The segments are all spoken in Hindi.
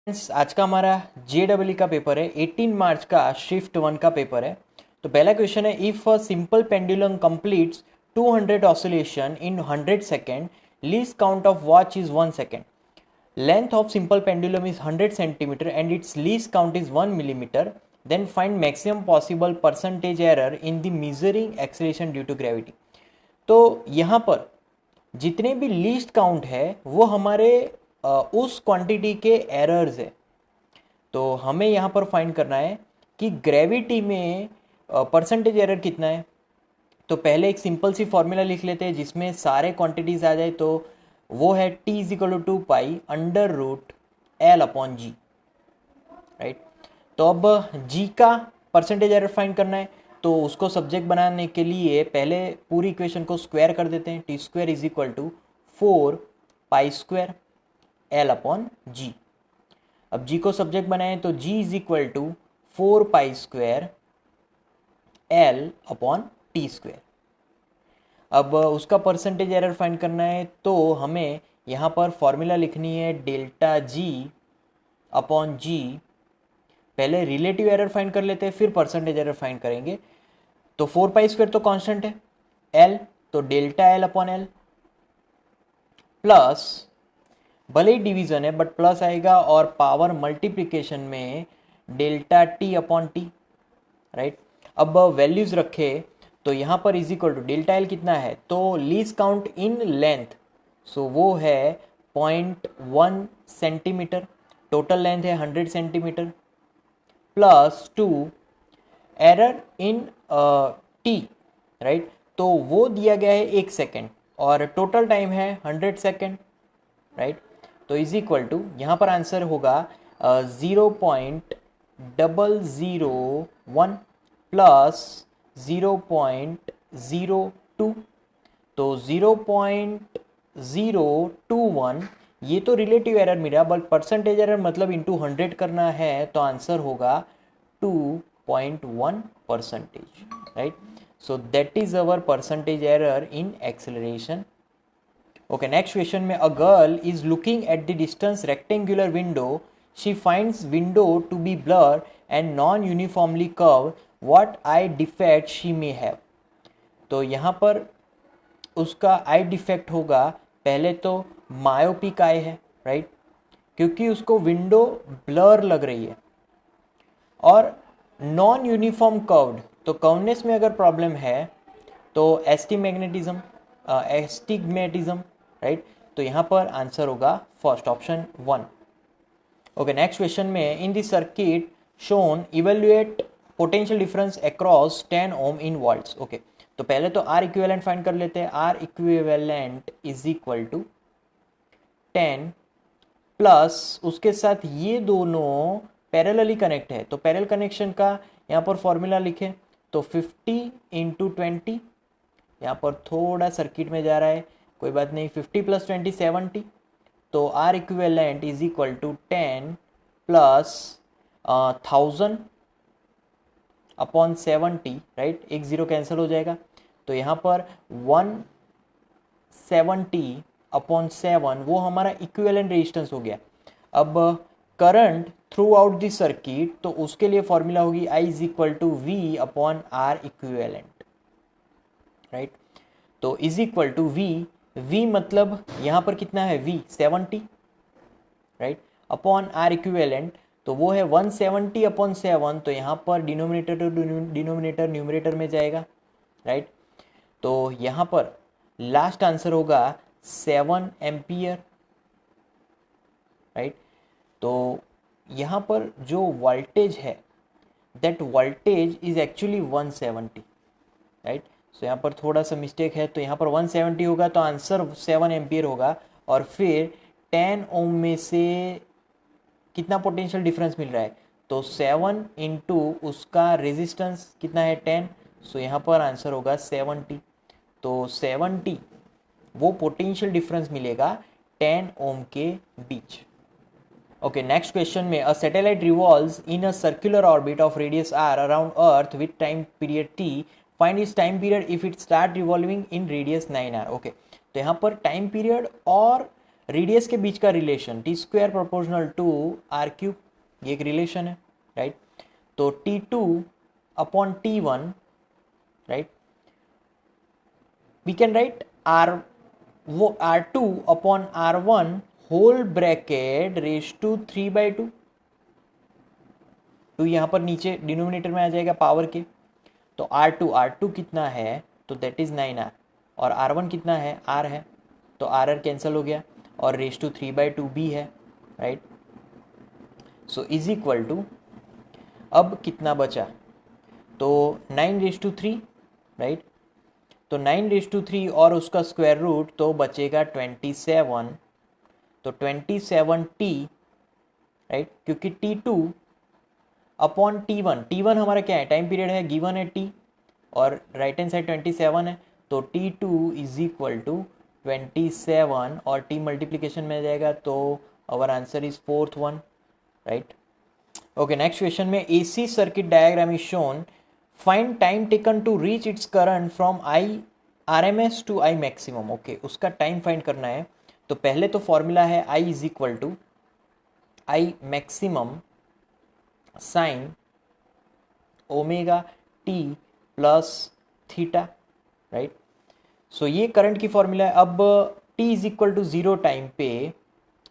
आज का हमारा JEE का पेपर है। 18 मार्च का शिफ्ट 1 का पेपर है। तो पहला क्वेश्चन है, if a simple pendulum completes 200 oscillation in 100 second, least count of watch is 1 second, length of simple pendulum is 100 centimetre and its least count is 1 millimetre, then find maximum possible percentage error in the measuring acceleration due to gravity. तो यहाँ पर जितने भी लीस्ट काउंट है वो हमारे उस क्वांटिटी के एरर्स है। तो हमें यहाँ पर फाइंड करना है कि ग्रेविटी में परसेंटेज एरर कितना है। तो पहले एक सिंपल सी फॉर्मूला लिख लेते हैं जिसमें सारे क्वांटिटीज आ जाए। तो वो है T is equal to 2 pi under root L upon g, right. तो अब G का परसेंटेज एरर फाइंड करना है। तो उसको सब्जेक्ट बनाने के लिए पहले पूरी इक्वेशन को स्क्वायर कर देते हैं। T square is equal to 4 pi square L upon g. अब G को सब्जेक्ट बनाएं तो G is equal to 4 pi square L upon T square. अब उसका परसेंटेज एरर फाइंड करना है तो हमें यहाँ पर फॉर्मूला लिखनी है डेल्टा G अपॉन जी। पहले रिलेटिव एरर फाइंड कर लेते हैं, फिर परसेंटेज एरर फाइंड करेंगे। तो 4 पाई स्क्वायर तो कांस्टेंट है, L तो delta L upon L plus, भले ही डिवीजन है बट प्लस आएगा, और पावर मल्टीप्लिकेशन में delta T upon T, right. अब वैल्यूज रखे तो यहाँ पर is equal to delta L कितना है, तो least count in length, so वो है 0.1 सेंटीमीटर, टोटल लेंथ है 100 centimetre, plus 2 error in T, right. तो वो दिया गया है 1 सेकेंड और टोटल टाइम है 100 सेकेंड, राइट। तो इज इक्वल टू यहाँ पर आंसर होगा 0.001 प्लस 0.02। तो 0.021 ये तो रिलेटिव एरर मिला, बट परसेंटेज एरर मतलब इंटू 100 करना है, तो आंसर होगा 2.1 percentage, right. So that is our percentage error in acceleration. Okay, next question में, a girl is looking at the distance rectangular window. She finds window to be blurred and non-uniformly curved. What eye defect she may have? तो यहाँ पर उसका आई डिफेक्ट होगा, पहले तो मायोपिक आई है, राइट, क्योंकि उसको विंडो ब्लर लग रही है। और नॉन यूनिफॉर्म कर्व्ड, तो कर्वनेस में अगर प्रॉब्लम है तो एस्टिग्मेटिज्म, राइट। तो यहाँ पर आंसर होगा first option 1। Okay, next question में, in this circuit shown evaluate potential difference across 10 ohm in volts. Okay, तो पहले तो आर इक्विवेलेंट फाइंड कर लेते हैं। R equivalent is equal to 10 plus उसके साथ ये दोनों पैरेलली कनेक्ट है, तो पैरेलल कनेक्शन का यहाँ पर फॉर्मूला लिखें तो 50 इंटू 20, यहाँ पर थोड़ा सर्किट में जा रहा है, कोई बात नहीं, 50 प्लस 20 70। तो R equivalent is equal to 10 plus 1000 upon 70, right. एक जीरो कैंसिल हो जाएगा, तो यहाँ पर 170 अपॉन 7 वो हमारा इक्विवेलेंट रेजिस्टेंस हो गया। अब current throughout the circuit, तो उसके लिए फॉर्मूला होगी I is equal to V upon R equivalent, right. तो इज इक्वल टू V मतलब यहाँ पर कितना है, V 70, right, upon R equivalent, तो वो है 170 अपॉन 7, तो यहाँ पर डिनोमिनेटर टू डिनोमिनेटर न्यूमरेटर में जाएगा, राइट। तो यहाँ पर लास्ट आंसर होगा 7 एम्पियर, राइट। तो यहाँ पर जो वोल्टेज है, that voltage is actually 170, right. So यहाँ पर थोड़ा सा मिस्टेक है, तो यहाँ पर 170 होगा, तो आंसर 7 एम्पियर होगा। और फिर 10 ओम में से कितना पोटेंशियल डिफरेंस मिल रहा है, तो 7 इंटू उसका रेजिस्टेंस कितना है 10, सो यहाँ पर आंसर होगा 70। तो 70 वो पोटेंशियल डिफरेंस मिलेगा 10 ओम के बीच। ओके, नेक्स्ट क्वेश्चन में, a satellite revolves in a circular orbit of radius r around earth with time period t, find its time period if it start revolving in radius 9r। Okay, तो यहाँ पर टाइम पीरियड और रेडियस के बीच का relation T square proportional to R cube, ये एक रिलेशन है, राइट। तो T2 upon T1, right, we can write R2 upon R1 whole bracket raise to 3/2, तो यहाँ पर नीचे डिनोमिनेटर में आ जाएगा पावर के। तो R2 कितना है, तो दैट इज 9R, और R1 कितना है, R है, तो R कैंसिल हो गया, और रेज टू 3/2 भी है, right. So is equal to, अब कितना बचा, तो 9/3, राइट। तो 9/3 और उसका स्क्वायर रूट, तो बचेगा 27, तो 27T, राइट, क्योंकि T2 अपॉन T1 हमारा क्या है, टाइम पीरियड है, गिवन है T, और राइट हैंड साइड 27 है, तो T2 इज इक्वल टू 27, और T मल्टीप्लीकेशन में आ जाएगा, तो our answer is 4th one, right. Okay, next question में AC circuit diagram is shown, find time taken to reach its current from I RMS to I maximum. Okay, उसका टाइम फाइंड करना है। तो पहले तो फॉर्मूला है I is equal to I maximum sine omega T plus theta, right. So ये करंट की फॉर्मूला है। अब t is equal to 0 time पे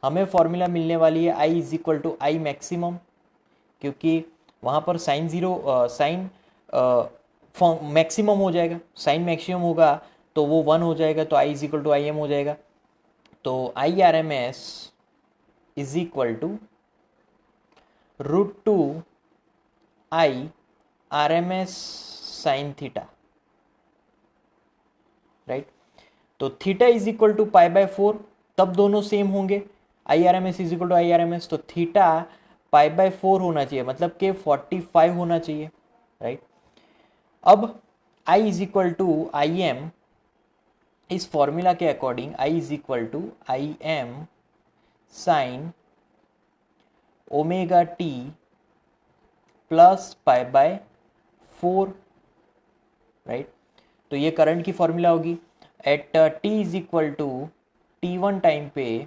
हमें फॉर्मूला मिलने वाली है I is equal to I maximum, क्योंकि वहाँ पर साइन मैक्सिमम हो जाएगा, साइन मैक्सिमम होगा तो वो 1 हो जाएगा, तो I is equal to I M हो जाएगा। तो IRMS is equal to √2 IRMS sine theta, right. तो थीटा इज इक्वल टू π/4, तब दोनों सेम होंगे, IRMS is equal to IRMS, तो थीटा π/4 होना चाहिए, मतलब कि 45 होना चाहिए, राइट। अब I is equal to I M, इस फॉर्मूला के according I is equal to I M sine omega T plus π/4, right. तो ये करंट की फॉर्मूला होगी। At t is equal to T1 time पे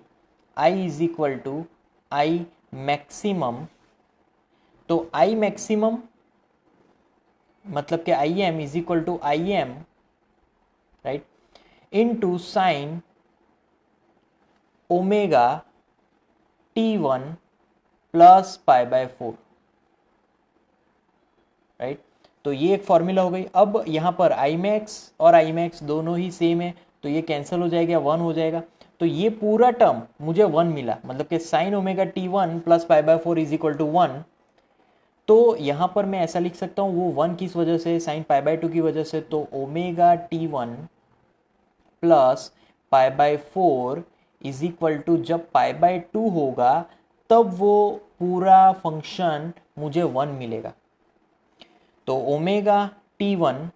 I is equal to I maximum, तो I मैक्सिमम मतलब कि I M is equal to I M, right, into sine omega T1 plus π/4, right. तो ये एक फॉर्मूला हो गई। अब यहाँ पर आई मैक्स और आई मैक्स दोनों ही सेम है, तो ये कैंसिल हो जाएगा, 1 हो जाएगा, तो ये पूरा टर्म मुझे 1 मिला, मतलब कि sine omega T1 plus π/4 is equal to 1। तो यहाँ पर मैं ऐसा लिख सकता हूँ, वो 1 किस वजह से, साइन π/2 की वजह से, तो omega T1 plus π/4 is equal to, जब π/2 होगा तब वो पूरा फंक्शन मुझे 1 मिलेगा। तो omega T1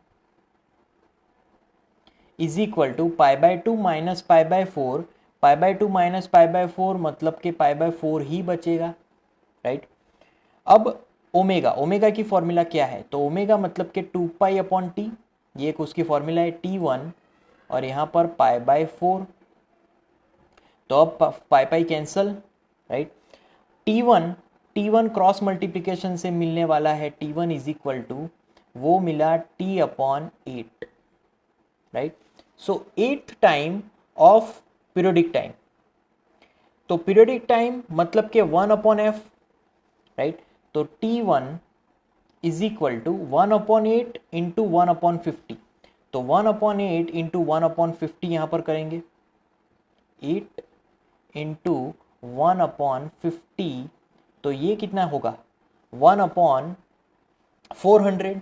is equal to π/2 minus π/4, π/2 minus π/4 मतलब कि π/4 ही बचेगा, राइट। अब ओमेगा की फॉर्मूला क्या है, तो ओमेगा मतलब कि 2π/T, ये एक उसकी फॉर्मूला है T1, और यहाँ पर π/4, तो अब पाई cancel, right. T1 cross multiplication से मिलने वाला है, T1 इज इक्वल टू, वो मिला T/8, right. So 8th time of periodic time, तो पीरियोडिक टाइम मतलब के 1/f, राइट। तो T1 is equal to 1/8 into 1/50, तो 1/8 इंटू 1/50 यहाँ पर करेंगे, 8 इंटू 1/50, तो ये कितना होगा, 1/400,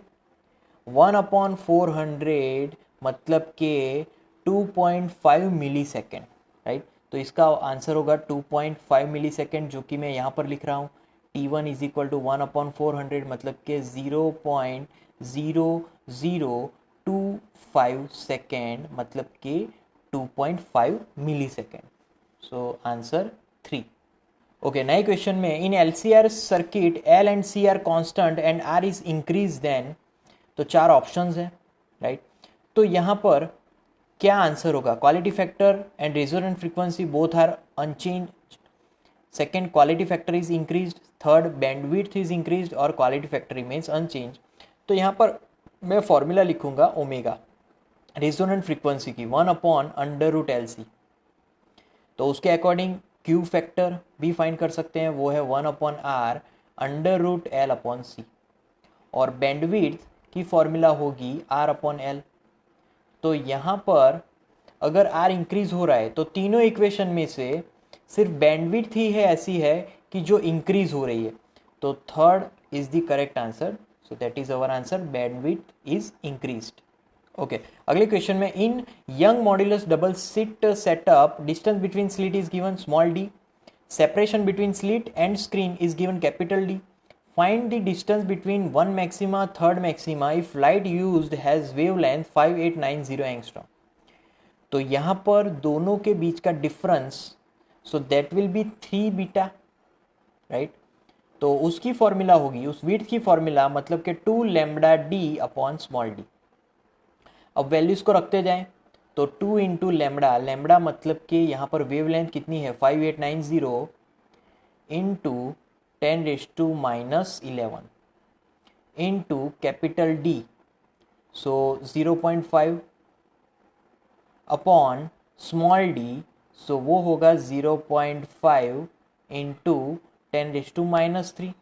1/400 मतलब के 2.5 मिली सेकेंड, राइट। तो इसका आंसर होगा 2.5 मिली सेकेंड, जो कि मैं यहाँ पर लिख रहा हूँ। T1 इज इक्वल टू 1/400 मतलब के 0.0025 सेकेंड, मतलब के 2.5 millisecond. So answer 3। Okay, नए क्वेश्चन में, in LCR circuit L and C are constant and R is increase then, तो 4 ऑप्शंस हैं, राइट। तो यहाँ पर क्या आंसर होगा? Quality factor and resonant frequency both are unchange, second quality factor is increase, third bandwidth is increase और क्वालिटी फैक्टर रिमेन्स अनचेंज। तो यहाँ पर मैं फॉर्मूला लिखूंगा ओमेगा रेजोनेंट फ्रीक्वेंसी की 1/√LC। तो उसके अकॉर्डिंग क्यू फैक्टर भी फाइंड कर सकते हैं, वो है 1/R√L/C। और बैंडविड्थ की फॉर्मूला होगी R/L। तो यहाँ पर अगर R इंक्रीज हो रहा है तो तीनों इक्वेशन में से सिर्फ बैंडविड्थ ही है ऐसी है कि जो इंक्रीज हो रही है, तो third is the correct answer. So that is our answer, bandwidth is increased. Okay, अगले क्वेश्चन में in Young modulus double slit setup distance between slit is given small d, separation between slit and screen is given capital D. Find the distance between one maxima, third maxima if light used has wavelength 5890 angstrom. तो यहाँ पर दोनों के बीच का difference, so that will be 3 beta, right. तो उसकी फॉर्मूला होगी, उस विड्थ की फॉर्मूला मतलब कि 2 lambda D upon small D. अब वैल्यूज को रखते जाएं तो 2 इंटू लैम्बडा, लैम्बडा मतलब कि यहाँ पर वेवलेंथ कितनी है 5890 इंटू 10⁻⁻11 इंटू कैपिटल डी, सो 0.5 अपॉन स्मॉल डी, सो वो होगा 0.5 इंटू 10⁻³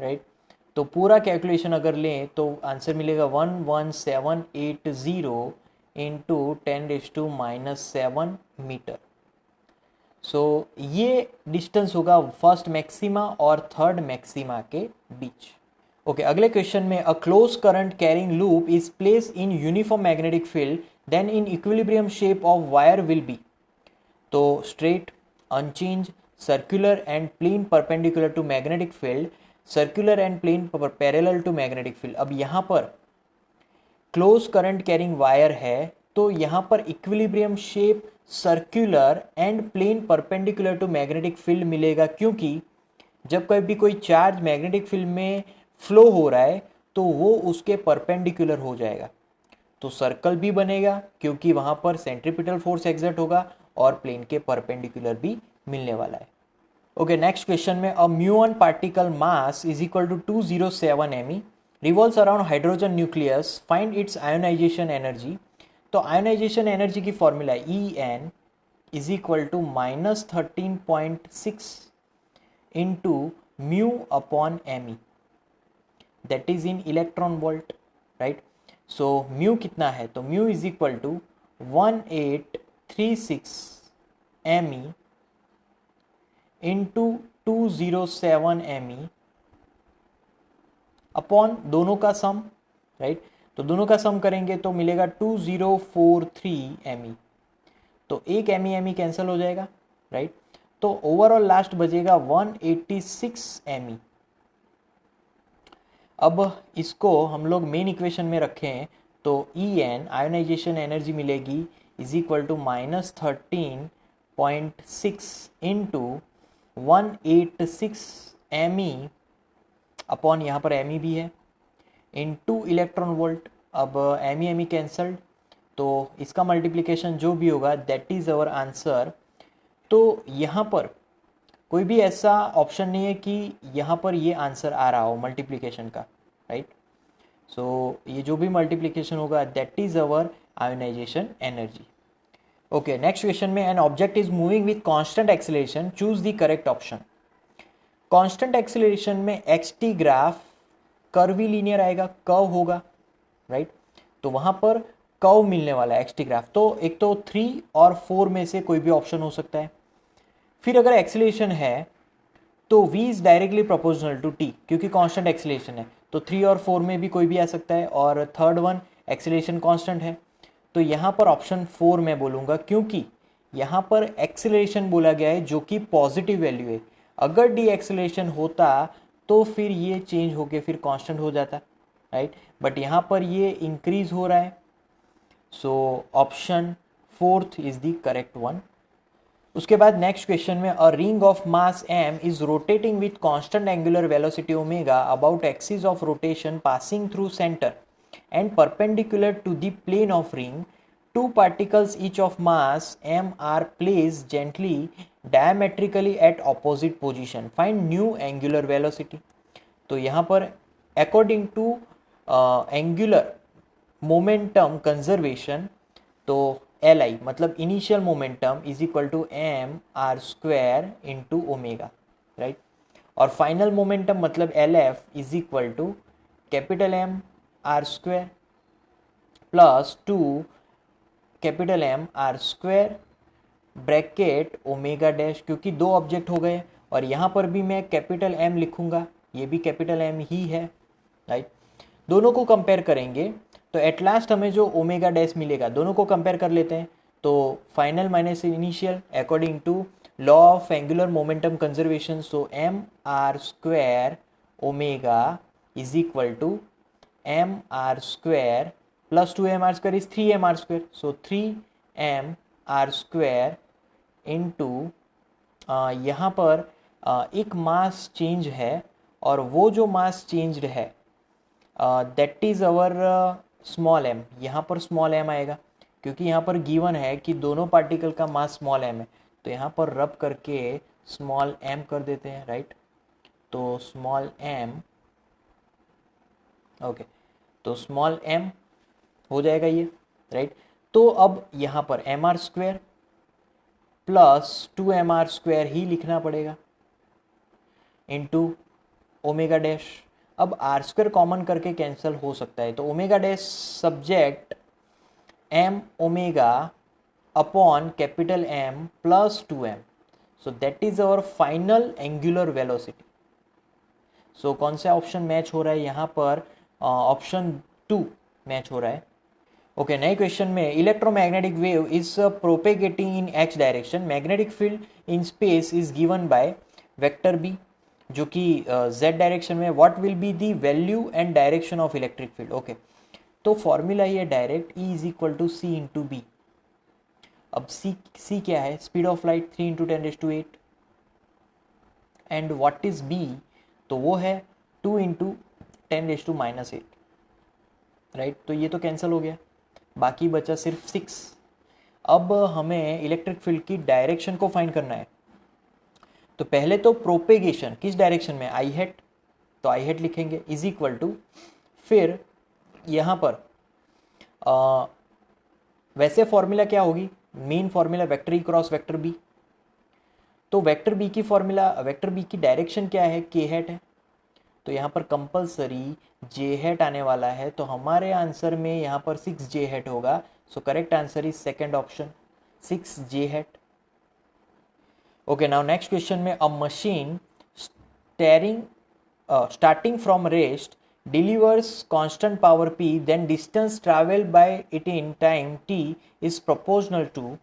राइट। तो पूरा कैलकुलेशन अगर लें तो आंसर मिलेगा 11780 इंटू 10⁻⁻7 मीटर। सो ये डिस्टेंस होगा फर्स्ट मैक्सिमा और थर्ड मैक्सिमा के बीच। ओके, अगले क्वेश्चन में a close current carrying loop is place in uniform magnetic field then in equilibrium shape of wire will be. तो straight, unchange, circular and plane perpendicular to magnetic field, circular and plane parallel to magnetic field. अब यहाँ पर क्लोज करंट कैरिंग वायर है तो यहाँ पर equilibrium shape, circular and plane perpendicular to magnetic field मिलेगा, क्योंकि जब कभी कोई चार्ज मैग्नेटिक फील्ड में फ्लो हो रहा है तो वो उसके परपेंडिकुलर हो जाएगा। तो सर्कल भी बनेगा क्योंकि वहां पर सेंट्रीपिटल फोर्स एग्जर्ट होगा और प्लेन के परपेंडिकुलर भी मिलने वाला है। ओके, नेक्स्ट क्वेश्चन में a muon particle mass is equal to 207 Me revolves around hydrogen nucleus, find its ionisation energy. तो आयोनाइजेशन एनर्जी की formula En is equal to -13.6 into mu upon Me, that is in electron volt, right. So mu कितना है, तो mu is equal to 1836 Me into 207 Me upon दोनों का सम, राइट। तो दोनों का सम करेंगे तो मिलेगा 2043 Me। तो एक Me कैंसिल हो जाएगा, राइट। तो ओवरऑल लास्ट बचेगा 186 Me। अब इसको हम लोग मेन इक्वेशन में रखें तो En आयोनाइजेशन एनर्जी मिलेगी is equal to -13.6 into 186 Me upon यहाँ पर Me भी है इनटू इलेक्ट्रॉन वोल्ट। अब Me कैंसल्ड तो इसका मल्टीप्लिकेशन जो भी होगा दैट इज अवर आंसर। तो यहाँ पर कोई भी ऐसा ऑप्शन नहीं है कि यहाँ पर ये आंसर आ रहा हो मल्टीप्लिकेशन का, राइट। सो ये जो भी मल्टीप्लिकेशन होगा that is our ionisation energy. Okay, next question में an object is moving with constant acceleration, choose the correct option. Constant acceleration में xt ग्राफ कर्वी लीनियर आएगा, कर्व होगा, राइट। तो वहां पर कर्व मिलने वाला है xt ग्राफ। तो एक तो 3 और 4 में से कोई भी ऑप्शन हो सकता है। फिर अगर एक्सीलरेशन है तो v is directly proportional to t, क्योंकि कांस्टेंट एक्सीलरेशन है तो 3 और 4 में भी कोई भी आ सकता है। और थर्ड वन एक्सीलरेशन कांस्टेंट है, तो यहाँ पर ऑप्शन 4 मैं बोलूँगा, क्योंकि यहाँ पर एक्सीलरेशन बोला गया है जो कि पॉजिटिव वैल्यू है। अगर डी एक्सीलरेशन होता तो फिर ये चेंज होके फिर कांस्टेंट हो जाता, राइट। बट यहाँ पर ये इंक्रीज हो रहा है, so option 4 is the correct one. उसके बाद नेक्स्ट क्वेश्चन में a ring of mass m is rotating with constant angular velocity omega about axis of rotation passing through centre and perpendicular to the plane of ring, two particles each of mass m are placed gently diametrically at opposite position. Find new angular velocity. तो यहाँ पर according to angular momentum conservation, तो एल आई मतलब initial momentum is equal to M are square into omega, right. और फाइनल मोमेंटम मतलब L F is equal to capital M are square plus two capital M are square bracket omega dash, क्योंकि दो ऑब्जेक्ट हो गए और यहाँ पर भी मैं कैपिटल एम लिखूंगा, ये भी कैपिटल एम ही है, राइट. दोनों को कंपेयर करेंगे तो एट लास्ट हमें जो ओमेगा डैश मिलेगा, दोनों को कंपेयर कर लेते हैं. तो final minus initial according to law of angular momentum conservation, so M are square omega is equal to M are square plus two M are square is 3 mr square, so 3 mr square into यहाँ पर एक मास चेंज है और वो जो मास चेंज्ड है that is our small M. यहाँ पर स्मॉल एम आएगा क्योंकि यहाँ पर गिवन है कि दोनों पार्टिकल का मास स्मॉल एम है, तो यहाँ पर रब करके स्मॉल एम कर देते हैं, राइट. तो स्मॉल एम, ओके, तो स्मॉल एम हो जाएगा ये, राइट. तो अब यहाँ पर m are square plus 2 mr square ही लिखना पड़ेगा इंटू ओमेगा डैश. अब आर स्क्वायर कॉमन करके कैंसिल हो सकता है, तो omega dash subject m omega upon capital M plus 2m, so that is our final angular velocity. So कौन सा ऑप्शन मैच हो रहा है यहाँ पर? ऑप्शन 2 मैच हो रहा है. ओके, नए क्वेश्चन में electromagnetic wave is propagating in X direction. Magnetic field in space is given by vector B, जो कि जेड डायरेक्शन में. What will be the value and direction of electric field? Okay, तो फॉर्मूला ही है direct, E is equal to C into B. अब सी क्या है? Speed of light 3 × 10⁸. And what is B? तो वो है 2 × 10⁻⁸, राइट. तो ये तो कैंसिल हो गया, बाकी बचा सिर्फ 6. अब हमें इलेक्ट्रिक फील्ड की डायरेक्शन को फाइंड करना है. तो पहले तो प्रोपेगेशन किस डायरेक्शन में? आई हैट, तो आई हैट लिखेंगे इज इक्वल टू, फिर यहाँ पर वैसे फॉर्मूला क्या होगी? Main formula vector E cross vector B. तो वेक्टर बी की फॉर्मूला, वेक्टर बी की डायरेक्शन क्या है? के हैट है. तो यहाँ पर कंपलसरी जे हैट आने वाला है, तो हमारे आंसर में यहाँ पर 6 जे हैट होगा. So correct answer is second option, 6 J hat. Okay, now next question में a machine starting from rest delivers constant power P, then distance traveled by it in time T is proportional to.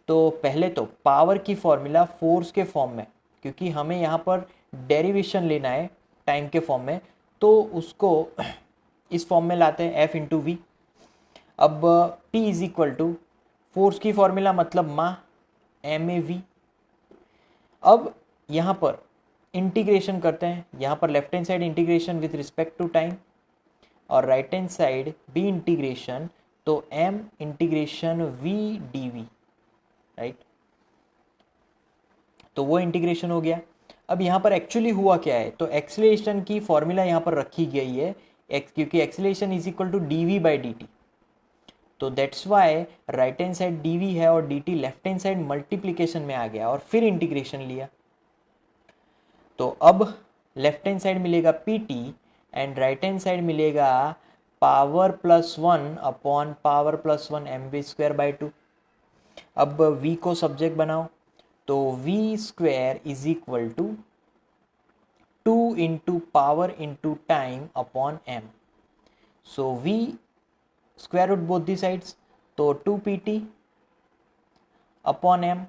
तो पहले तो पावर की फॉर्मूला फोर्स के फॉर्म में, क्योंकि हमें यहाँ पर डेरिवेशन लेना है टाइम के फॉर्म में, तो उसको इस फॉर्म में लाते हैं F इंटू वी. अब P is equal to force की फॉर्मूला मतलब मा MAV. अब यहाँ पर इंटीग्रेशन करते हैं. यहाँ पर left hand side integration with respect to time और right hand side be integration, तो m integration v dv, right. तो वो इंटीग्रेशन हो गया. अब यहाँ पर एक्चुअली हुआ क्या है? तो एक्सीलरेशन की फॉर्मूला यहाँ पर रखी गई है क्योंकि acceleration is equal to dv by dt. तो that's why right hand side dv है और dt left hand side multiplication में आ गया और फिर इंटीग्रेशन लिया. तो अब लेफ्ट हैंड साइड मिलेगा pt and right hand side मिलेगा power plus 1 upon power plus 1 mv² by 2. अब v को सब्जेक्ट बनाओ, तो v square is equal to 2 into power into time upon m. So v square root both the sides, तो 2pt upon m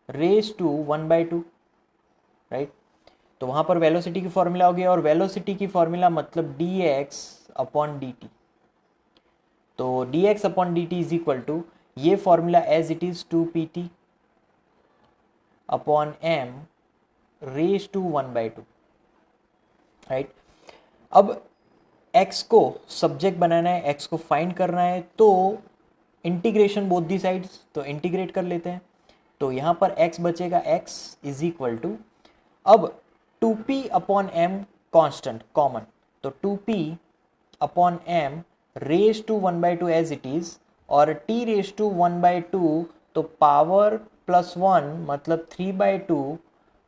raise to 1/2, right. तो वहाँ पर वेलोसिटी की फॉर्मूला हो गया और वेलोसिटी की फॉर्मूला मतलब dx अपॉन dt. तो dx upon dt is equal to ये formula as it is 2pt upon m raise to 1/2, right. अब x को सब्जेक्ट बनाना है, x को फाइंड करना है, तो इंटीग्रेशन बोथ दी साइड्स, तो इंटीग्रेट कर लेते हैं। तो यहाँ पर x बचेगा, x इज इक्वल टू, अब 2p upon m constant common, तो 2p upon m raise to 1/2 as it is, और t रेज टू 1/2, तो पावर प्लस 1 मतलब 3/2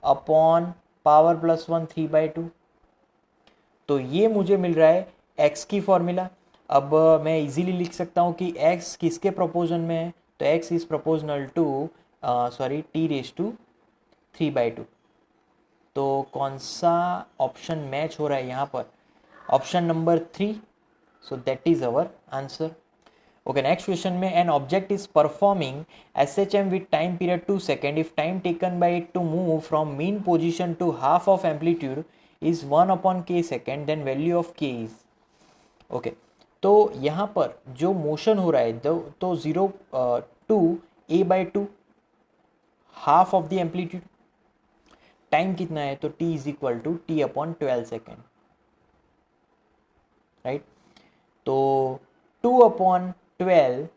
अपॉन पावर प्लस 1 3/2। तो ये मुझे मिल रहा है x की फॉर्मूला। अब मैं इजीली लिख सकता हूँ कि x किसके प्रोपोर्शन में है, तो x is proportional to t raise to 3/2। तो कौन सा ऑप्शन मैच हो रहा है यहाँ पर, option number 3, so that is our answer. Okay, next question में an object is performing SHM with time period 2 second if time taken by it to move from mean position to half of amplitude is 1/k second, then value of k is. Okay, तो यहाँ पर जो मोशन हो रहा है तो 0 to a/2 half of the amplitude, time कितना है, तो t is equal to t/12 second, right. तो 2/12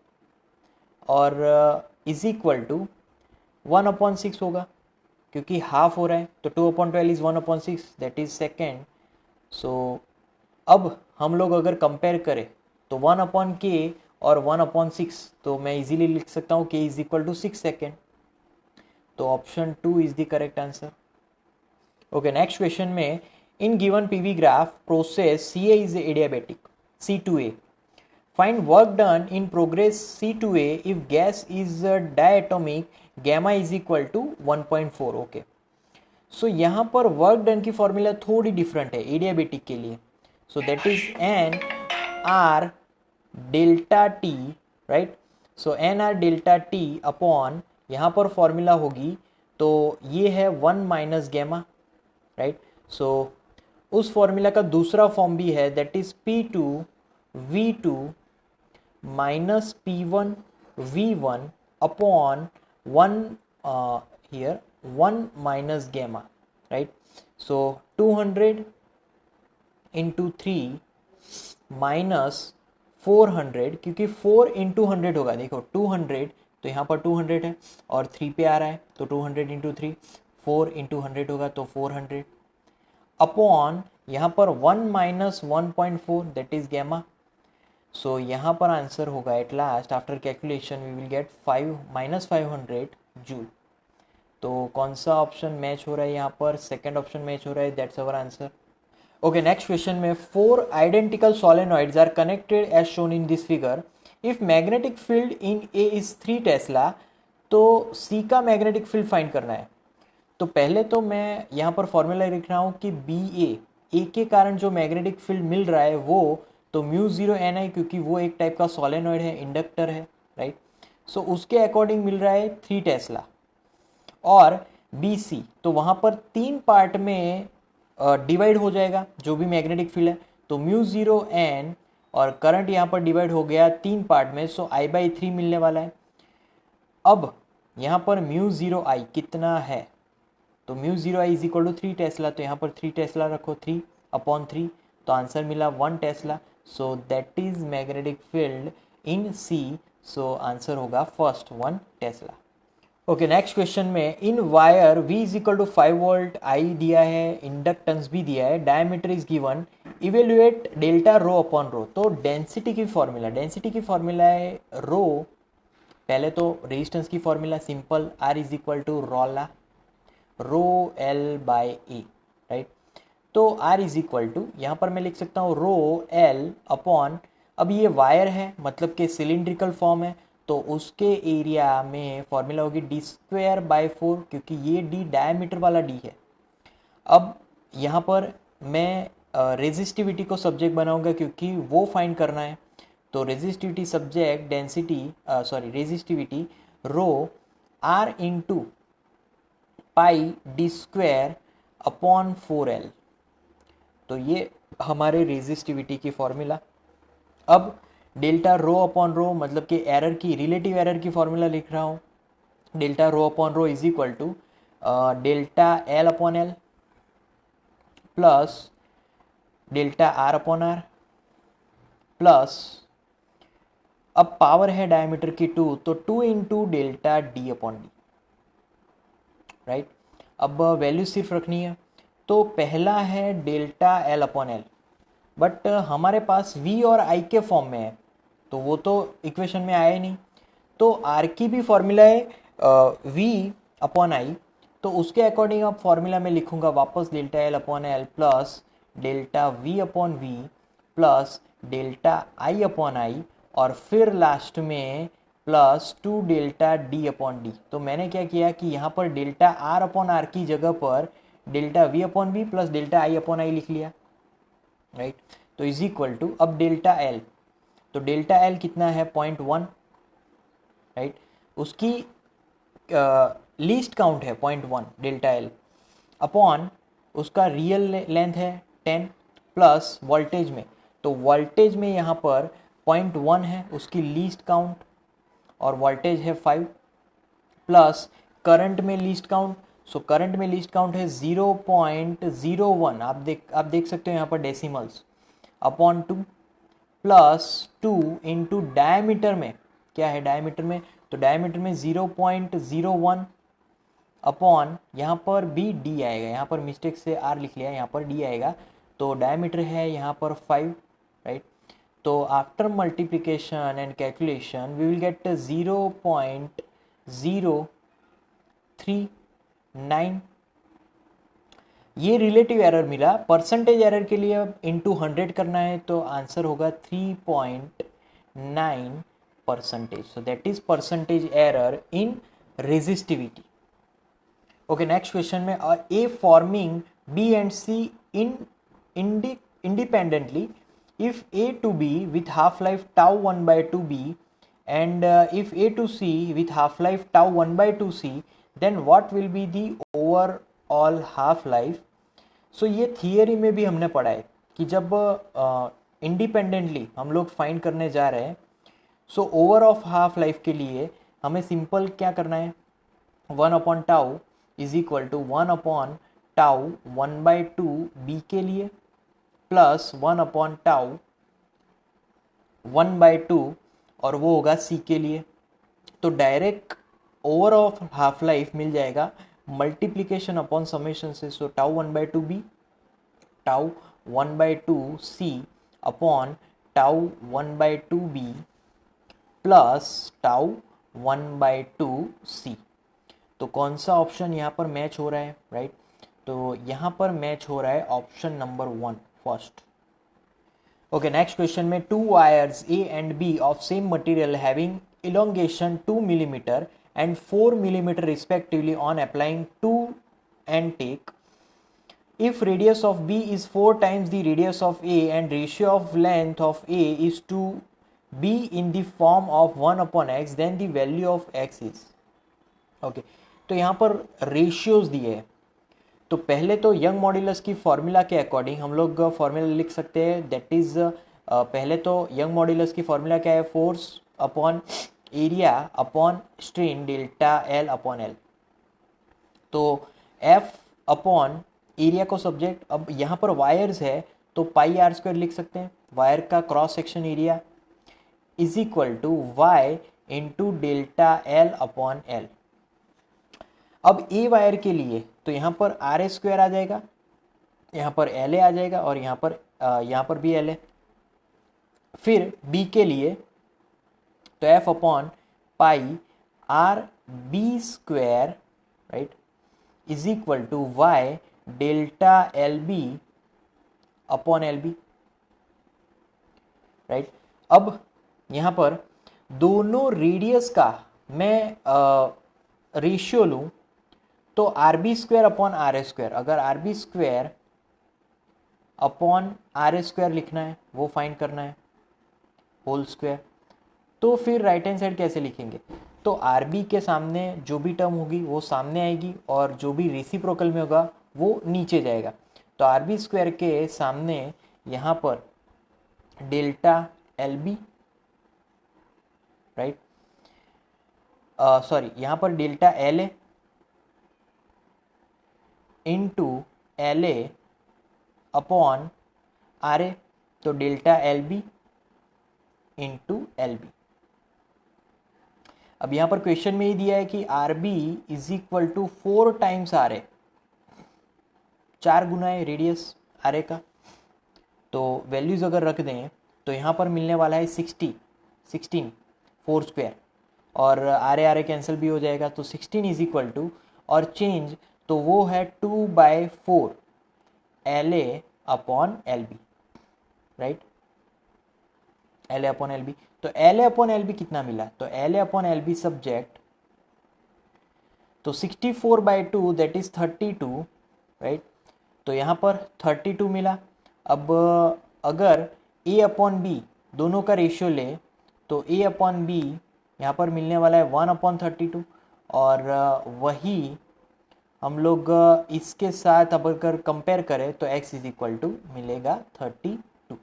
और इज इक्वल टू 1/6 होगा, क्योंकि हाफ हो रहा है, तो 2/12 इज 1/6, दैट इज सेकेंड। सो अब हम लोग अगर कंपेयर करें तो 1/k और 1/6, तो मैं इजीली लिख सकता हूँ k is equal to 6 second. तो option 2 is the correct answer. Okay, next question में in given PV graph process CA is adiabatic, C2A, find work done in progress C2A if gas is diatomic, gamma is equal to 1.4। Okay, so यहाँ पर वर्क डन की फॉर्मूला थोड़ी डिफरेंट है एडियाबेटिक के लिए, so that is N R delta T, right. So N R delta T upon, यहाँ पर फॉर्मूला होगी, तो ये है 1 माइनस गैमा, राइट। सो उस फॉर्मूला का दूसरा फॉर्म भी है, that is P2V2 minus P1 V1 upon 1 here 1 minus gamma, right? So 200 into 3 minus 400, क्योंकि 4 into 100 होगा, देखो 200, तो यहाँ पर 200 है और 3 पे आ रहा है, तो 200 into 3, 4 into 100 होगा, तो 400 अपॉन यहाँ पर 1 minus 1.4 that is gamma. So यहाँ पर आंसर होगा at last after calculation we will get 500 joule. तो कौन सा ऑप्शन मैच हो रहा है यहाँ पर, सेकंड ऑप्शन मैच हो रहा है, that's our answer. Okay, next question में 4 identical solenoids are connected as shown in this figure, if magnetic field in A is 3 tesla, तो सी का मैग्नेटिक फील्ड फाइंड करना है। तो पहले तो मैं यहाँ पर फॉर्मूला लिख रहा हूँ कि ए के कारण जो मैग्नेटिक फील्ड मिल रहा है वो, तो μ0 Ni, क्योंकि वो एक टाइप का सोलेनॉइड है, इंडक्टर है, राइट। सो उसके अकॉर्डिंग मिल रहा है 3 टेस्ला। और BC, तो वहाँ पर 3 पार्ट में डिवाइड हो जाएगा जो भी मैग्नेटिक फील्ड है, तो μ0N, और करंट यहाँ पर डिवाइड हो गया 3 पार्ट में, सो I/3 मिलने वाला है। अब यहाँ पर μ0I कितना है, तो μ0I is equal to 3 tesla, तो यहाँ पर 3 टेस्ला रखो, 3/3, तो आंसर मिला 1 tesla. So that is magnetic field in C, so answer होगा first 1 tesla. Okay, next question में in wire V is equal to 5 volt, I दिया है, इंडक्टेंस भी दिया है, diameter is given, evaluate delta rho upon rho. तो डेंसिटी की फॉर्मूला है रो, पहले तो रेजिस्टेंस की formula simple, R is equal to rho L/A, right. तो R इज इक्वल टू, यहाँ पर मैं लिख सकता हूँ रो L अपॉन, अब ये वायर है मतलब कि सिलिंड्रिकल फॉर्म है, तो उसके एरिया में फॉर्मूला होगी d²/4, क्योंकि ये d डायमीटर वाला d है। अब यहाँ पर मैं रेजिस्टिविटी को सब्जेक्ट बनाऊंगा क्योंकि वो फाइंड करना है, तो रेजिस्टिविटी सब्जेक्ट, रेजिस्टिविटी रो R इंटू पाई d²/4L, तो ये हमारे रेजिस्टिविटी की फॉर्मूला। अब डेल्टा रो अपॉन रो मतलब कि एरर की, रिलेटिव एरर की फॉर्मूला लिख रहा हूँ, delta rho upon rho is equal to delta L/L plus delta R/R plus अब पावर है डायमीटर की 2, तो 2 into delta D upon D, right. अब वैल्यू सिर्फ रखनी है, तो पहला है delta L upon L, but हमारे पास v और i के फॉर्म में है, तो वो तो इक्वेशन में आया ही नहीं। तो r की भी फॉर्मूला है v अपॉन आई, तो उसके अकॉर्डिंग अब फॉर्मूला में लिखूंगा वापस delta L upon L plus delta v upon V plus delta I upon I, और फिर लास्ट में plus 2 delta D upon D. तो मैंने क्या किया कि यहाँ पर डेल्टा आर अपॉन आर की जगह पर delta V upon V plus delta I upon I लिख लिया, राइट। तो इज इक्वल टू अब डेल्टा एल, तो डेल्टा एल कितना है 0.1, राइट। उसकी लीस्ट काउंट है 0.1 डेल्टा एल अपॉन उसका रियल लेंथ है 10 प्लस वोल्टेज में, तो वोल्टेज में यहाँ पर 0.1 है उसकी लीस्ट काउंट और वोल्टेज है 5 प्लस करंट में लीस्ट काउंट, सो करंट में लीस्ट काउंट है 0.01, आप देख सकते हो यहाँ पर decimals, upon 2 plus 2 into diameter में क्या है डायमीटर में, तो डायमीटर में 0.01 अपॉन यहाँ पर भी डी आएगा, यहाँ पर मिस्टेक से आर लिख लिया, यहाँ पर डी आएगा, तो डायमीटर है यहाँ पर 5, राइट। तो after multiplication and calculation we will get 0.039, ये रिलेटिव एरर मिला। परसेंटेज एरर के लिए अब इंटू 100 करना है, तो आंसर होगा 3.9%, so that is percentage error in resistivity. Okay, next question में A forming B and C independently if A to B with half life tau 1 by 2B and if A to C with half life tau 1 by 2C, then what will be the overall half life? सो ये थियरी में भी हमने पढ़ा है कि जब इंडिपेंडेंटली हम लोग फाइंड करने जा रहे हैं, so over of half life के लिए हमें सिंपल क्या करना है, 1 upon tau is equal to 1 upon tau 1 by 2 B के लिए प्लस 1 अपॉन टाउ 1 बाई 2 और वो होगा सी के लिए। तो direct over of half life मिल जाएगा मल्टीप्लीकेशन अपॉन समेशन से, so tau 1 by 2 B tau 1 by 2 C upon tau 1 by 2 B plus tau 1 by 2 C. तो कौन सा ऑप्शन यहाँ पर मैच हो रहा है, राइट। तो यहाँ पर मैच हो रहा है option number 1 first. Okay, next question में 2 wires A and B of same material having elongation 2 mm and 4 mm respectively on applying 2 and take. If radius of B is 4 times the radius of A and ratio of length of A is to B in the form of 1 upon x, then the value of x is. Okay, तो यहाँ पर ratios दिए हैं, तो पहले तो यंग मॉड्यूलस की फॉर्मूला के अकॉर्डिंग हम लोग फॉर्मूला लिख सकते हैं, दैट इज पहले तो यंग मॉड्यूलस की फॉर्मूला क्या है, force upon area upon strain delta L upon L. तो एफ अपॉन एरिया को सब्जेक्ट, अब यहाँ पर वायर्स है तो पाई आर स्क्वायर लिख सकते हैं, वायर का cross section area is equal to Y into delta L upon L. अब ए वायर के लिए तो यहाँ पर आर ए स्क्वायर आ जाएगा, यहाँ पर एल ए आ जाएगा और यहाँ पर भी एल ए। फिर बी के लिए तो F upon pi R B square, right, is equal to Y delta L B upon L B, right. अब यहाँ पर दोनों रेडियस का मैं रेशियो लूँ तो R B square upon R A square, अगर R B square upon R A square लिखना है, वो फाइंड करना है होल स्क्वायर, तो फिर राइट हैंड साइड कैसे लिखेंगे, तो आर बी के सामने जो भी टर्म होगी वो सामने आएगी और जो भी रेसिप्रोकल में होगा वो नीचे जाएगा। तो आर बी स्क्वायर के सामने यहाँ पर delta L B, right, sorry यहाँ पर delta L A into L A upon R A, तो delta L B into L B, अब यहाँ पर क्वेश्चन में ही दिया है कि R B is equal to 4 times R A, 4 गुना है रेडियस आर ए का। तो वैल्यूज़ अगर रख दें तो यहाँ पर मिलने वाला है 16 4 स्क्वायर, और आर ए कैंसिल भी हो जाएगा, तो 16 इज इक्वल टू, और चेंज तो वो है 2/4 L A upon L B, right, L A upon L B. तो L A upon L B कितना मिला, तो L A upon L B subject, तो 64/2 दैट इज 32, राइट। तो यहाँ पर 32 मिला। अब अगर ए अपॉन बी दोनों का रेशियो ले तो ए अपॉन बी यहाँ पर मिलने वाला है 1/32, और वही हम लोग इसके साथ अब अगर कंपेयर करें तो x इज इक्वल टू मिलेगा 32।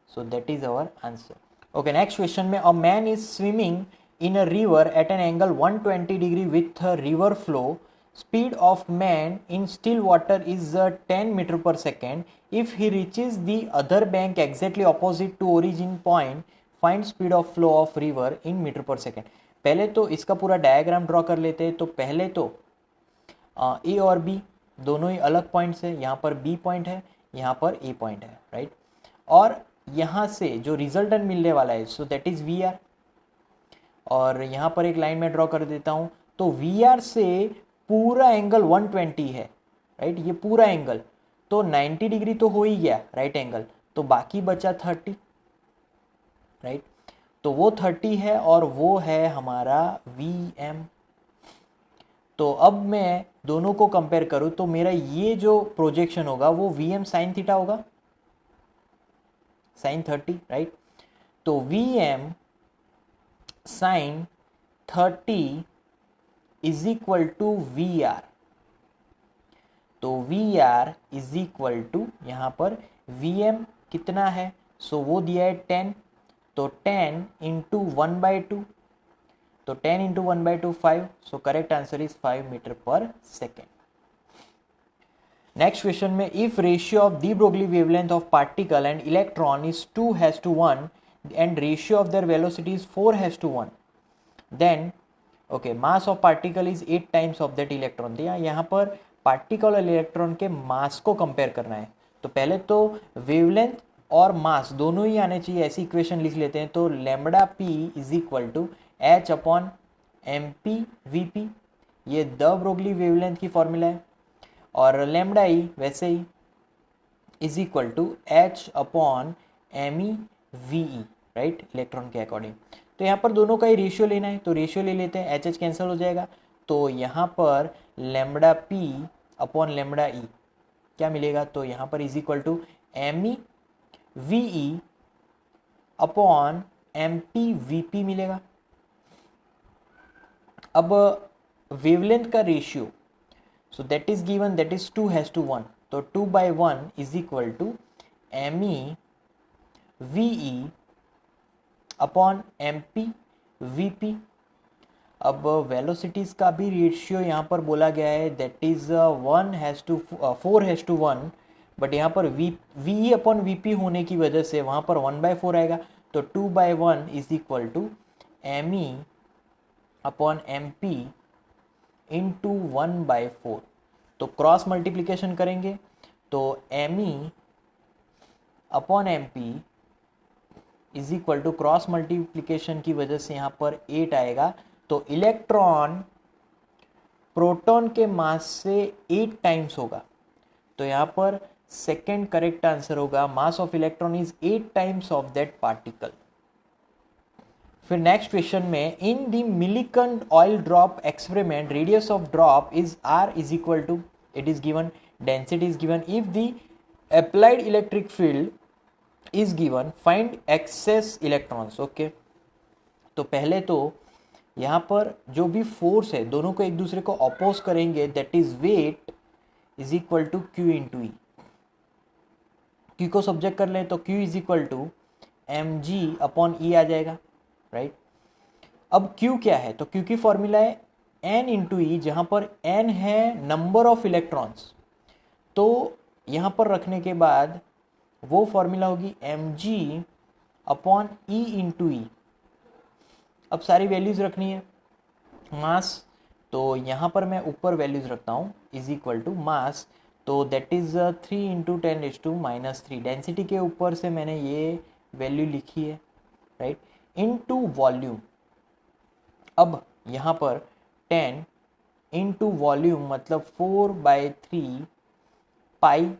So that is our answer. Okay, next question में a man is swimming in a river at an angle 120 degree with a river flow. Speed of man in still water is 10 meter per second. If he reaches the other bank exactly opposite to origin point, find speed of flow of river in meter per second. पहले तो इसका पूरा डायग्राम ड्रॉ कर लेते हैं। तो पहले तो ए और बी दोनों ही अलग पॉइंट्स है, यहाँ पर बी पॉइंट है, यहाँ पर ए पॉइंट है, राइट। और यहाँ से जो रिजल्टेंट मिलने वाला है so that is V R, और यहाँ पर एक लाइन में ड्रॉ कर देता हूँ। तो वी आर से पूरा एंगल 120 है, राइट, ये पूरा एंगल, तो 90 डिग्री तो हो ही गया राइट एंगल, तो बाकी बचा 30, राइट। तो वो 30 है और वो है हमारा वी एम। तो अब मैं दोनों को कंपेयर करूँ तो मेरा ये जो प्रोजेक्शन होगा वो वी एम साइन थीटा होगा, साइन 30, राइट। तो V M sine 30 is equal to V R. तो V R is equal to, यहाँ पर वी एम कितना है, सो वो दिया है 10, तो 10 इंटू 1/2, तो 10 into 1/2 5, so correct answer is 5 metre per second. Next question में if ratio of de Broglie wavelength of particle and electron is 2:1 and ratio of their velocity is 4:1, then okay mass of particle is 8 times of that electron। तो यहाँ पर पार्टिकल और इलेक्ट्रॉन के मास को कंपेयर करना है। तो पहले तो वेवलेंथ और मास दोनों ही आने चाहिए, ऐसी इक्वेशन लिख लेते हैं। तो lambda P is equal to H upon M P V P, ये द ब्रोगली वेवलेंथ की फॉर्मूला है, और लैम्बडा ई वैसे ही is equal to H upon M E V E, right, electron के अकॉर्डिंग। तो यहाँ पर दोनों का ही रेशियो लेना है, तो रेशियो ले लेते हैं, एच एच कैंसिल हो जाएगा। तो यहाँ पर lambda P upon lambda E क्या मिलेगा, तो यहाँ पर is equal to M E V E upon M P V P मिलेगा। अब वेवलेंथ का ratio so that is given, that is 2:1, तो 2/1 is equal to M E V E upon M P V P. अब वेलोसिटीज का भी रेशियो यहाँ पर बोला गया है, दैट इज 4:1, बट यहाँ पर वी अपॉन वी पी होने की वजह से वहाँ पर 1/4 आएगा। तो 2/1 is equal to M E upon M P into 1/4। तो क्रॉस मल्टीप्लीकेशन करेंगे तो M E upon M P is equal to, cross multiplication की वजह से यहाँ पर 8 आएगा। तो इलेक्ट्रॉन प्रोटॉन के मास से 8 टाइम्स होगा, तो यहाँ पर सेकेंड करेक्ट आंसर होगा mass of electron is 8 times of that particle. फिर नेक्स्ट क्वेश्चन में in the Millikan oil drop experiment radius of drop is R is equal to, it is given, density is given, if the applied electric field is given, find excess electrons. Okay, तो पहले तो यहाँ पर जो भी फोर्स है दोनों को एक दूसरे को अपोज करेंगे, that is weight is equal to Q into E. Q को सब्जेक्ट कर लें तो Q is equal to M G upon E आ जाएगा, राइट। अब क्यू क्या है, तो क्यू की फॉर्मूला है एन इंटू ई, जहाँ पर एन है नंबर ऑफ इलेक्ट्रॉन्स, तो यहाँ पर रखने के बाद वो फॉर्मूला होगी M G upon E into E. अब सारी वैल्यूज रखनी है, मास, तो यहाँ पर मैं ऊपर वैल्यूज रखता हूँ, इज इक्वल टू मास, तो दैट इज 3 × 10⁻³ डेंसिटी के ऊपर से मैंने ये वैल्यू लिखी है, राइट, इनटू वॉल्यूम। अब यहाँ पर 10 इनटू वॉल्यूम मतलब 4/3 पाई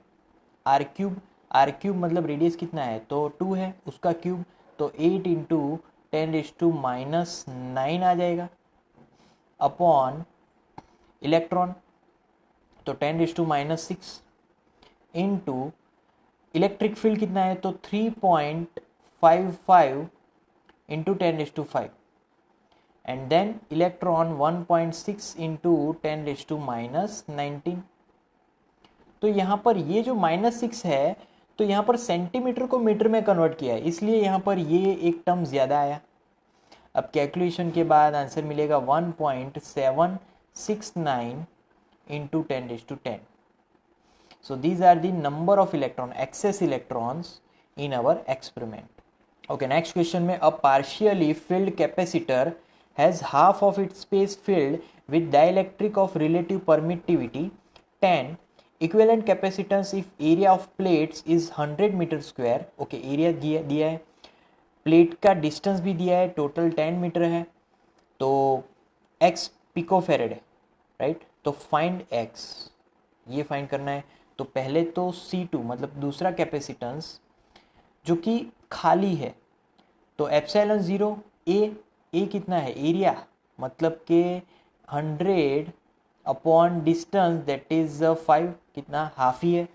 r³ मतलब रेडियस कितना है, तो 2 है, उसका क्यूब, तो 8 × 10⁻⁹ आ जाएगा, अपॉन इलेक्ट्रॉन, तो 10⁻⁻6 इनटू इलेक्ट्रिक फील्ड कितना है, तो 3.55 into 10⁻5 and then electron 1.6 into 10⁻⁻19। तो यहाँ पर ये जो -6 है, तो यहाँ पर सेंटीमीटर को मीटर में कन्वर्ट किया है, इसलिए यहाँ पर ये एक टर्म ज़्यादा आया। अब कैलकुलेशन के बाद आंसर मिलेगा 1.769 into 10⁻10। So these are the number of excess electrons in our experiment. Okay, next question में a partially filled capacitor has half of its space filled with dielectric of relative permittivity 10. Equivalent capacitance if area of plates is 100 metre square. Okay, area दिया है, प्लेट का डिस्टेंस भी दिया है, टोटल 10 मीटर है, तो x पिकोफेरेड है, राइट। तो फाइंड x, ये फाइंड करना है। तो पहले तो C2 मतलब दूसरा कैपेसिटेंस जो कि खाली है, तो एप्सिलॉन 0 ए कितना है, एरिया मतलब के 100 अपॉन डिस्टेंस दैट इज 5, कितना, हाफ ही है,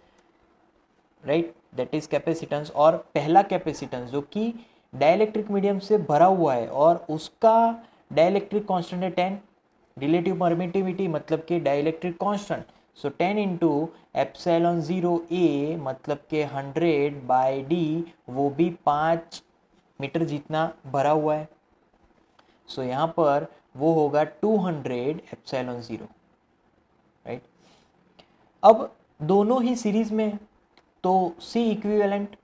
राइट, दैट इज कैपेसिटेंस। और पहला कैपेसिटेंस जो कि डाइलेक्ट्रिक मीडियम से भरा हुआ है और उसका डाइलेक्ट्रिक कांस्टेंट है 10, रिलेटिव परमिटिविटी मतलब कि डाइलेक्ट्रिक कांस्टेंट, सो 10 इंटू एप्सिलॉन 0 ए मतलब के 100/d, वो भी 5 मीटर जितना भरा हुआ है, सो यहाँ पर वो होगा 200 एप्सिलॉन 0, राइट। अब दोनों ही सीरीज में, तो C equivalent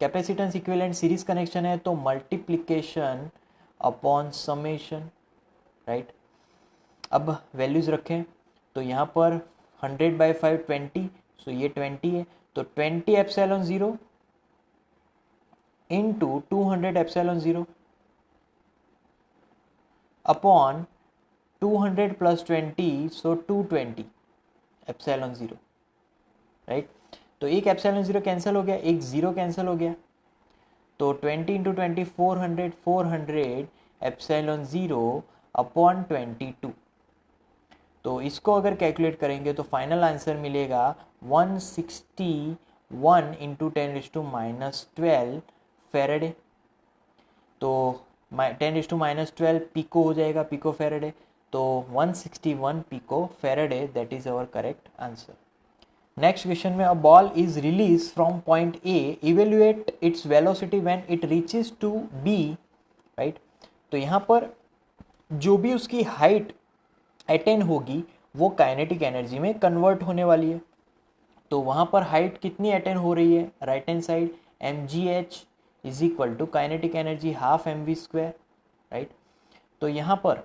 capacitance equivalent series connection है, तो मल्टीप्लिकेशन अपॉन समेशन, राइट। अब वैल्यूज रखें, तो यहाँ पर 100/5 20, सो ये 20 है, तो 20 एप्सिलॉन 0 इंटू 200 एप्सिलॉन 0 अपॉन 200 + 20, सो 220 एप्सिलॉन 0, राइट। तो एक एप्सिलॉन 0 कैंसिल हो गया, एक 0 कैंसिल हो गया, तो 20 × 20 400 एप्सिलॉन 0 अपॉन 22। तो इसको अगर कैलकुलेट करेंगे तो फाइनल आंसर मिलेगा 161 इंटू 10⁻⁻12 फेरेडे। तो 10⁻⁻12 पिको हो जाएगा, पिको फेरेडे, तो 161 pico farad, that is our correct answer. Next question में, a ball is release from point A, evaluate its velocity when it reaches to B, right. तो यहाँ पर जो भी उसकी हाइट अटेन होगी वो काइनेटिक एनर्जी में कन्वर्ट होने वाली है। तो वहाँ पर हाइट कितनी अटेन हो रही है, right hand side, mgh is equal to kinetic energy ½ mv², right. तो यहाँ पर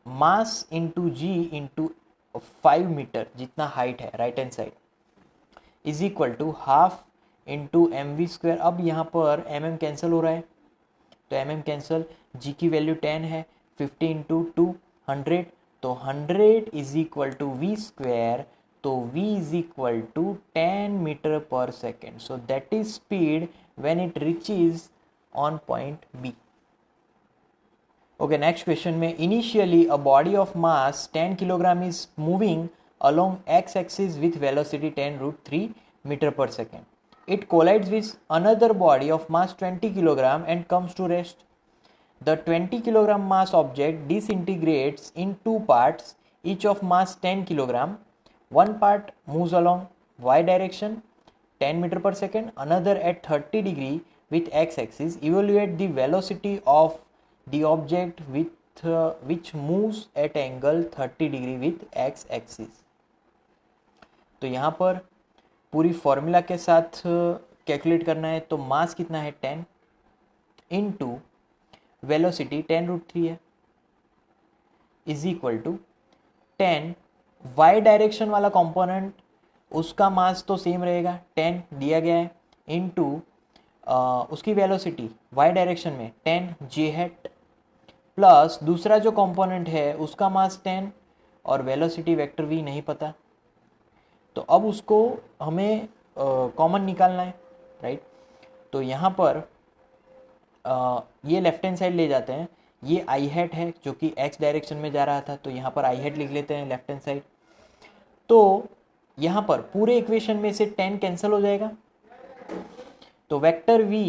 mass into G into 5 metre जितना हाइट है right hand side is equal to ½ into mv²। अब यहाँ पर mm कैंसिल हो रहा है, तो mm कैंसिल, g की वैल्यू 10 है, 50 इंटू 2 100, तो 100 इज इक्वल टू v², तो v is equal to 10 metre per second, so that is speed when it reaches on point B। Okay, next question में, initially a body of mass 10 kilogram is moving along x-axis with velocity 10√3 meter per second. It collides with another body of mass 20 kilogram and comes to rest. The 20 kilogram mass object disintegrates in two parts, each of mass 10 kilogram. One part moves along y direction 10 meter per second, another at 30 degree with x-axis. Evaluate the velocity of the object which moves at angle 30 degree with x-axis. तो यहाँ पर पूरी फॉर्मूला के साथ कैलकुलेट करना है। तो मास कितना है 10 इंटू वेलोसिटी 10√3 है, is equal to 10 Y direction वाला कंपोनेंट, उसका मास तो सेम रहेगा 10 दिया गया है, इनटू उसकी वेलोसिटी वाई डायरेक्शन में 10 जे हेट, प्लस दूसरा जो कंपोनेंट है उसका मास 10 और वेलोसिटी वेक्टर वी नहीं पता, तो अब उसको हमें कॉमन निकालना है, राइट। तो यहाँ पर ये लेफ्ट हैंड साइड ले जाते हैं, ये आई हैट है जो कि एक्स डायरेक्शन में जा रहा था, तो यहाँ पर आई हैट लिख लेते हैं लेफ्ट हैंड साइड। तो यहाँ पर पूरे इक्वेशन में से 10 कैंसिल हो जाएगा, तो vector v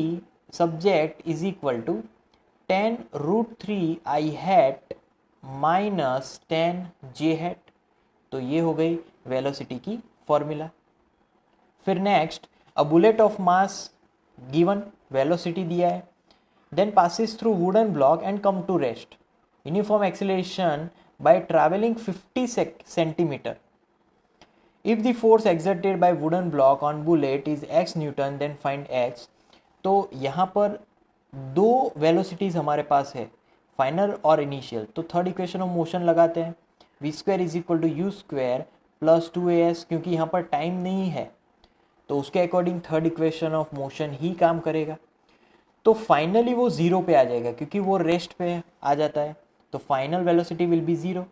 subject is equal to 10√3 I hat minus 10 J hat, तो ये हो गई वेलोसिटी की फॉर्मूला। फिर next, a bullet of mass given, velocity दिया है, then passes through wooden block and come to rest. Uniform acceleration by traveling 50 centimeter. If the force exerted by wooden block on bullet is x Newton, then find x. तो यहाँ पर दो वेलोसिटीज हमारे पास है, फाइनल और इनिशियल, तो थर्ड इक्वेशन ऑफ मोशन लगाते हैं, v square is equal to u square plus 2as, क्योंकि यहाँ पर टाइम नहीं है तो उसके according third equation of motion ही काम करेगा। तो फाइनली वो जीरो पे आ जाएगा क्योंकि वो रेस्ट पे आ जाता है, तो final velocity will be zero.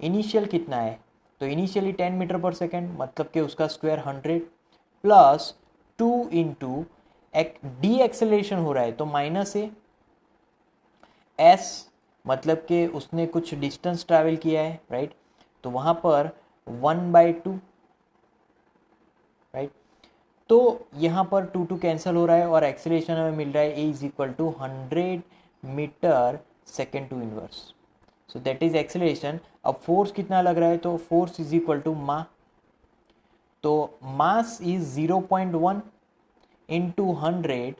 Initial कितना है, तो इनिशियली 10 मीटर पर सेकेंड, मतलब कि उसका square 100 plus 2 into D acceleration हो रहा है तो माइनस ए एस, मतलब कि उसने कुछ डिस्टेंस ट्रैवल किया है, राइट, तो वहाँ पर 1/2, राइट। तो यहाँ पर 2 कैंसिल हो रहा है और एक्सेलरेशन हमें मिल रहा है a is equal to 100 metre second to inverse, so that is acceleration. अब फोर्स कितना लग रहा है, तो फोर्स इज इक्वल टू मा, तो मास इज 0.1 इंटू 100,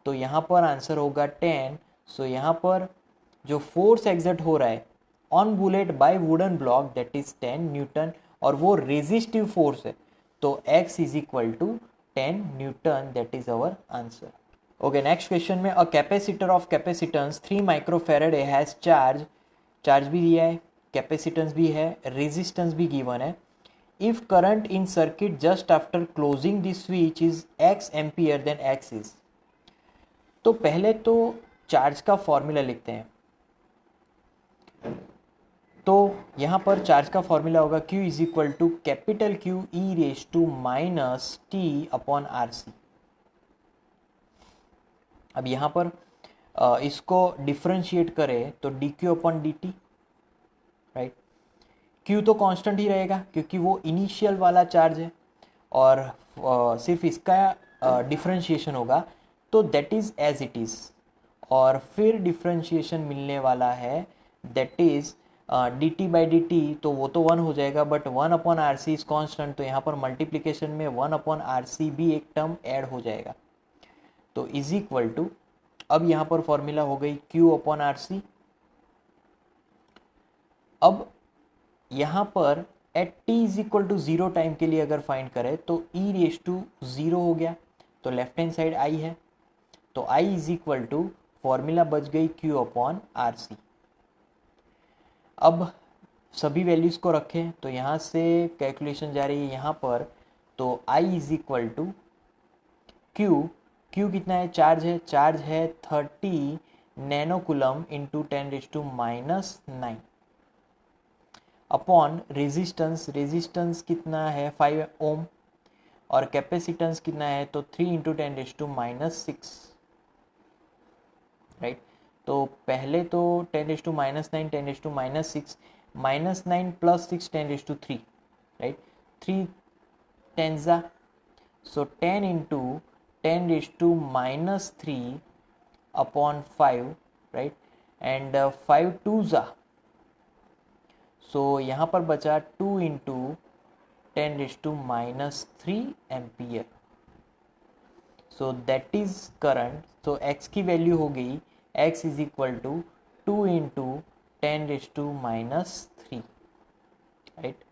तो यहाँ पर आंसर होगा 10। सो यहाँ पर जो फोर्स एग्जर्ट हो रहा है on bullet by wooden block that is 10 newton, और वो रेजिस्टिव फोर्स है, तो x is equal to 10 newton, that is our answer. Okay, next question में, a capacitor of capacitance 3 microfarad has charge भी दिया है, कैपेसिटेंस भी है, रेजिस्टेंस भी गिवन है। If current in circuit just after closing the switch is x ampere, then x is. तो पहले तो चार्ज का फॉर्मूला लिखते हैं, तो यहाँ पर चार्ज का फॉर्मूला होगा Q is equal to capital Q e raise to minus T upon R C. अब यहाँ पर इसको डिफ्रेंशिएट करें तो D Q upon D T, right. Q तो कांस्टेंट ही रहेगा क्योंकि वो इनिशियल वाला चार्ज है, और सिर्फ इसका डिफ्रेंशिएशन होगा, तो that is as it is, और फिर डिफ्रेंशिएशन मिलने वाला है that is D T by D T, तो वो तो 1 हो जाएगा, but 1 upon R C is constant, तो यहाँ पर मल्टीप्लीकेशन में 1 अपॉन आर सी भी एक टर्म ऐड हो जाएगा, तो इज इक्वल टू, अब यहाँ पर फॉर्मूला हो गई Q अपॉन आर सी। अब यहाँ पर at T is equal to 0 time के लिए अगर फाइंड करें तो ई रेज टू 0 हो गया, तो लेफ्ट हैंड साइड आई है, तो I is equal to formula बच गई Q अपॉन आर सी। अब सभी वैल्यूज को रखें तो यहाँ से कैलकुलेशन जा रही है यहाँ पर, तो I is equal to Q कितना है, चार्ज है 30 नैनोकुलम इंटू 10⁻⁻⁹ अपॉन रेजिस्टेंस कितना है 5 ओम, और कैपेसिटेंस कितना है तो 3 इंटू 10⁻⁻6, राइट। तो पहले तो 10⁻⁹ 10⁻⁻6 -9 plus 6 10⁻3, right, 3 10 so 10 into 10⁻³ upon 5, right, and 5 2 so यहाँ पर बचा 2 into 10⁻³ ampere, so that is current. तो x की वैल्यू हो गई x is equal to 2 into 10⁻³ right.